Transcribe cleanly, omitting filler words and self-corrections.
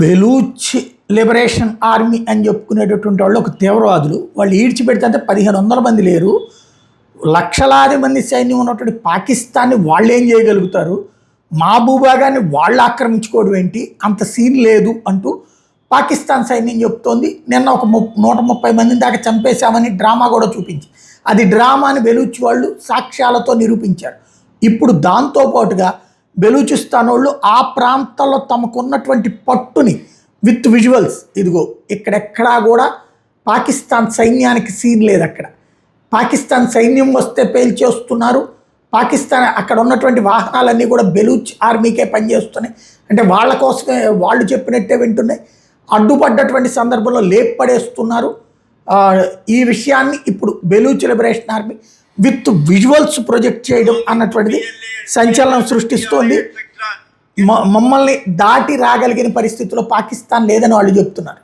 Baloch liberation army అని చెప్పుకునేటటువంటి వాళ్ళు ఒక తీవ్రవాదులు. వాళ్ళు ఈడ్చిపెడితే 1500 మంది లేరు, లక్షలాది మంది సైన్యం ఉన్నటువంటి పాకిస్తాన్ని వాళ్ళు ఏం చేయగలుగుతారు, మా భూభాగాన్ని వాళ్ళు ఆక్రమించుకోవడం ఏంటి, అంత సీన్ లేదు అంటూ పాకిస్తాన్ సైన్యం చెప్తోంది. నిన్న ఒక 130 మందిని దాకా చంపేశామని డ్రామా కూడా చూపించి, అది డ్రామాని బెలూచ్ వాళ్ళు సాక్ష్యాలతో నిరూపించారు. ఇప్పుడు దాంతోపాటుగా బెలూచిస్తాన్ వాళ్ళు ఆ ప్రాంతంలో తమకున్నటువంటి పట్టుని విత్ విజువల్స్, ఇదిగో ఇక్కడెక్కడా కూడా పాకిస్తాన్ సైన్యానికి సీన్ లేదు. అక్కడ పాకిస్తాన్ సైన్యం వస్తే పేల్చేస్తున్నారు. పాకిస్తాన్ అక్కడ ఉన్నటువంటి వాహనాలన్నీ కూడా బెలూచ్ ఆర్మీకే పనిచేస్తున్నాయి. అంటే వాళ్ళ కోసమే, వాళ్ళు చెప్పినట్టే వింటున్నాయి. అడ్డుపడ్డటువంటి సందర్భంలో లేపడేస్తున్నారు. ఈ విషయాన్ని ఇప్పుడు Baloch liberation army with visuals project చేయడం అన్నటువంటిది సంచలనం సృష్టిస్తోంది. మమ్మల్ని దాటి రాగలిగిన పరిస్థితుల్లో పాకిస్తాన్ లేదని వాళ్ళు చెప్తున్నారు.